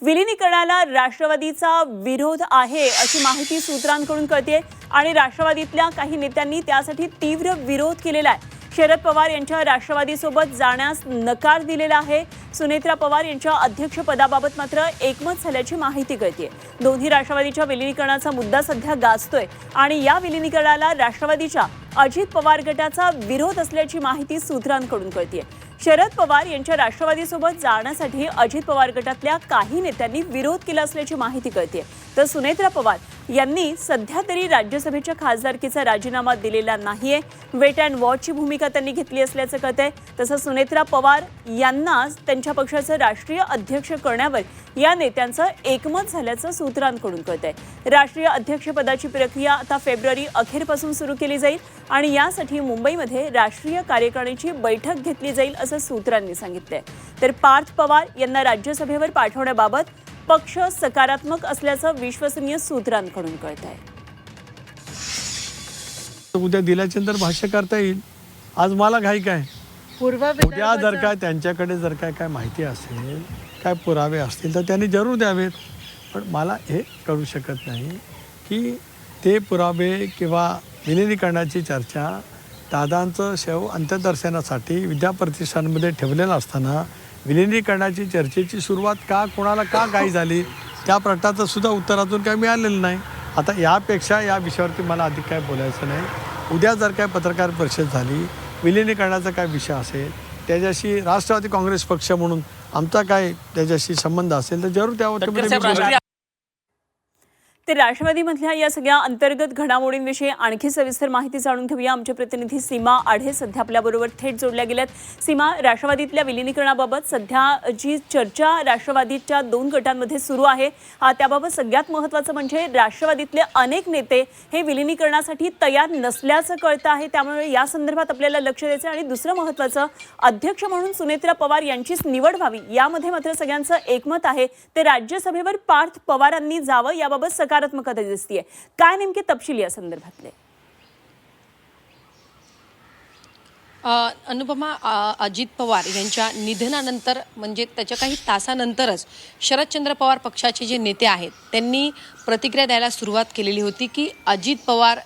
विलिनीकरणाला राष्ट्रवादीचा विरोध आहे अशी माहिती सूत्रांकडून कळते आणि राष्ट्रवादीतल्या काही नेत्यांनी त्यासाठी तीव्र विरोध केलेला आहे। शरद पवार यांच्या राष्ट्रवादीसोबत जाण्यास नकार दिलेला आहे। सुनेत्रा पवार यांच्या अध्यक्षपदाबाबत मात्र एकमत झाल्याची माहिती कळते। दोन्ही राष्ट्रवादीच्या विलिनीकरणाचा मुद्दा सध्या गाजतोय आणि या विलिनीकरणाला राष्ट्रवादीच्या अजित पवार गटाचा विरोध असल्याची माहिती सूत्रांकडून कळते। शरद पवार यांच्या राष्ट्रवादीसोबत जाण्यासाठी अजित पवार गटातल्या काही नेत्यांनी विरोध केला असल्याची माहिती कळते। तर सुनेत्रा पवार यांनी सध्या तरी राज्यसभेच्या खासदारकीचा राजीनामा दिलेला नाहीये। वेट अँड वॉचची भूमिका त्यांनी घेतली असल्याचं कळतंय। तसंच सुनेत्रा पवार यांना त्यांच्या पक्षाचं राष्ट्रीय अध्यक्ष करण्यावर या नेत्यांचं एकमत झाल्याचं सूत्रांकडून कळतंय। राष्ट्रीय अध्यक्षपदाची प्रक्रिया आता फेब्रुवारी अखेरपासून सुरू केली जाईल आणि यासाठी मुंबईमध्ये राष्ट्रीय कार्यकारिणीची बैठक घेतली जाईल असं सूत्रांनी सांगितलंय। तर पार्थ पवार यांना राज्यसभेवर पाठवण्याबाबत पक्ष सकारात्मक असल्याचं विश्वसनीय सूत्रांकडून कळतंय। उद्या दिल्याच्यानंतर भाष्य करता येईल। आज मला घाई काय उद्या जर काय त्यांच्याकडे जर काय माहिती असेल, काय पुरावे असतील तर त्यांनी जरूर द्यावेत। पण मला हे कळू शकत नाही की ते पुरावे किंवा विलिनीकरणाची चर्चा दादांचं शव अंत्यदर्शनासाठी विद्याप्रतिष्ठानमध्ये ठेवलेलं असताना विलिनीकरणाची चर्चेची सुरुवात कोणाला घाई झाली त्या प्रश्नाचं सुद्धा उत्तर अजून काय मिळालेलं नाही। आता यापेक्षा या विषयावरती मला अधिक काय बोलायचं नाही। उद्या जर काय पत्रकार परिषद झाली, विलिनीकरणाचा काय विषय असेल, त्याच्याशी राष्ट्रवादी काँग्रेस पक्ष म्हणून आमचा काय त्याच्याशी संबंध असेल तर जरूर त्यावर तर राष्ट्रवादीमधल्या या सगळ्या अंतर्गत घडामोडींविषयी आणखी सविस्तर माहिती जाणून घेऊया। आमचे प्रतिनिधी सीमा आढे सध्या आपल्याबरोबर थेट जोडल्या गेल्यात। सीमा, राष्ट्रवादीतल्या विलिनीकरणाबाबत सध्या जी चर्चा राष्ट्रवादीच्या दोन गटांमध्ये सुरू आहे त्याबाबत सगळ्यात महत्त्वाचं म्हणजे राष्ट्रवादीतले अनेक नेते हे विलिनीकरणासाठी तयार नसल्याचं कळतं आहे। त्यामुळे या संदर्भात आपल्याला लक्ष द्यायचं आणि दुसरं महत्त्वाचं, अध्यक्ष म्हणून सुनेत्रा पवार यांचीच निवड व्हावी यामध्ये मात्र सगळ्यांचं एकमत आहे। ते राज्यसभेवर पार्थ पवारांनी जावं याबाबत सकारात्मकता दिसतीये। काय नेमके तपशील या संदर्भातले? अनुपमा, अजित पवार यांच्या निधनानंतर म्हणजे त्याच्या काही तासानंतरच शरदचंद्र पवार पक्षाचे जे नेते आहेत त्यांनी प्रतिक्रिया द्यायला सुरुवात केलेली होती की अजित पवार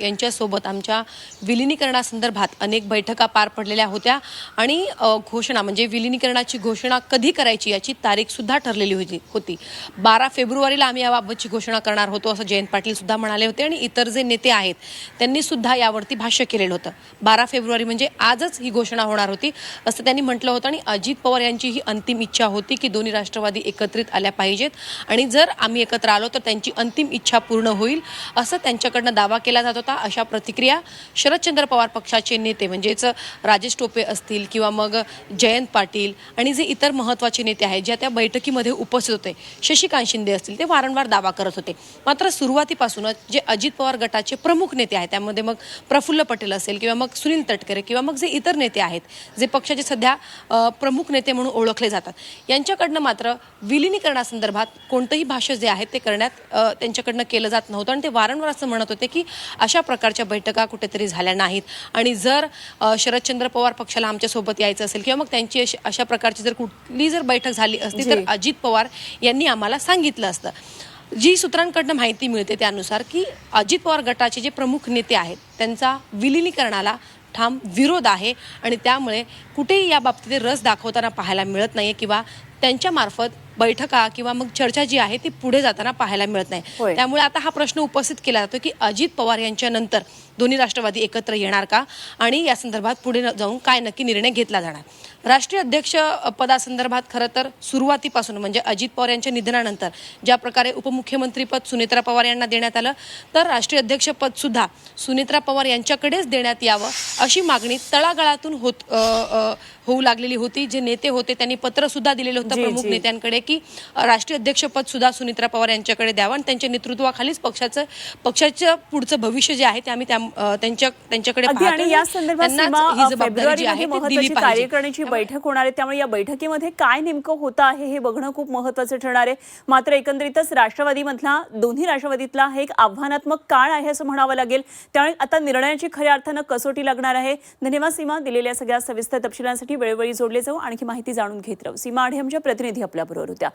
यांच्यासोबत आमच्या विलिनीकरणासंदर्भात अनेक बैठका पार पडलेल्या होत्या आणि घोषणा म्हणजे विलिनीकरणाची घोषणा कधी करायची याची तारीखसुद्धा ठरलेली होती। 12 फेब्रुवारीला आम्ही याबाबतची घोषणा करणार होतो असं जयंत पाटील सुद्धा म्हणाले होते आणि इतर जे नेते आहेत त्यांनी सुद्धा यावरती भाष्य केलेलं होतं। 12 फेब्रुवारी म्हणजे आजच ही घोषणा होणार होती असं त्यांनी म्हटलं होतं आणि अजित पवार यांची ही अंतिम इच्छा होती की दोन्ही राष्ट्रवादी एकत्रित आल्या पाहिजेत आणि जर आम्ही एकत्र आलो तर त्यांची अंतिम इच्छा पूर्ण होईल असं त्यांच्याकडनं दावा केला जात होता। अशा प्रतिक्रिया शरदचंद्र पवार पक्षाचे नेते म्हणजेच राजेश टोपे असतील किंवा मग जयंत पाटील आणि जे इतर महत्त्वाचे नेते आहेत ज्या त्या बैठकीमध्ये उपस्थित होते, शशिकांत शिंदे असतील, ते वारंवार दावा करत होते। मात्र सुरुवातीपासूनच जे अजित पवार गटाचे प्रमुख नेते आहेत त्यामध्ये मग प्रफुल्ल पटेल असेल किंवा मग सुनील तटकरे किंवा मग जे इतर नेते आहेत जे पक्षाचे सध्या प्रमुख नेते म्हणून ओळखले जातात यांच्याकडनं मात्र विलिनीकरणासंदर्भात कोणतंही भाष्य जे आहे ते करण्यात त्यांच्याकडनं केलं जात नव्हतं आणि ते वारंवार असं म्हणत होते की अशा प्रकारच्या बैठका कुठेतरी झाल्या नाहीत आणि जर शरदचंद्र पवार पक्षाला आमच्यासोबत यायचं असेल किंवा मग त्यांची अशा प्रकारची जर कुठली जर बैठक झाली असती तर अजित पवार यांनी आम्हाला सांगितलं असतं। जी सूत्रांकडनं माहिती मिळते त्यानुसार की अजित पवार गटाचे जे प्रमुख नेते आहेत त्यांचा विलिनीकरणाला ठाम विरोध आहे आणि त्यामुळे कुठेही या बाबतीत रस दाखवताना पाहायला मिळत नाहीये किंवा त्यांच्यामार्फत बैठका किंवा मग चर्चा जी आहे ती पुढे जाताना पाहायला मिळत नाही। त्यामुळे आता हा प्रश्न उपस्थित केला जातो की अजित पवार यांच्यानंतर दोन्ही राष्ट्रवादी एकत्र येणार का आणि या संदर्भात पुढे जाऊन काय नक्की निर्णय घेतला जाणार। राष्ट्रीय अध्यक्ष पदासंदर्भात खरं तर सुरुवातीपासून म्हणजे अजित पवार यांच्या निधनानंतर ज्या प्रकारे उपमुख्यमंत्रीपद सुनेत्रा पवार यांना देण्यात आलं तर राष्ट्रीय अध्यक्षपद सुद्धा सुनेत्रा पवार यांच्याकडेच देण्यात यावं अशी मागणी तळागाळातून होऊ लागलेली होती। जे नेते होते त्यांनी पत्र सुद्धा दिलेलं होतं प्रमुख नेत्यांकडे की राष्ट्रीय अध्यक्षपद सुद्धा सुनेत्रा पवार यांच्याकडे द्यावं आणि त्यांच्या नेतृत्वाखालीच पक्षाचं पुढचं भविष्य जे आहे ते आम्ही त्यांच्याकडे आणि या संदर्भात फेब्रुवारीमध्ये महत्त्वाची कार्यकारिणीची बैठक होणार आहे। त्यामुळे या बैठकीमध्ये काय नेमकं होतं आहे हे बघणं खूप महत्त्वाचं ठरणार आहे। मात्र एकंदरीतच राष्ट्रवादीमधला दोन्ही राष्ट्रवादीतला हे एक आव्हानात्मक काळ आहे असं म्हणावं लागेल। त्यामुळे आता निर्णयाची खऱ्या अर्थानं कसोटी लागणार आहे। धन्यवाद सीमा, दिलेल्या सगळ्या सविस्तर तपशिलांसाठी वेळोवेळी जोडले जाऊ, आणखी माहिती जाणून घेत राहू। सीमा आढे आमच्या प्रतिनिधी आपल्याबरोबर होत्या।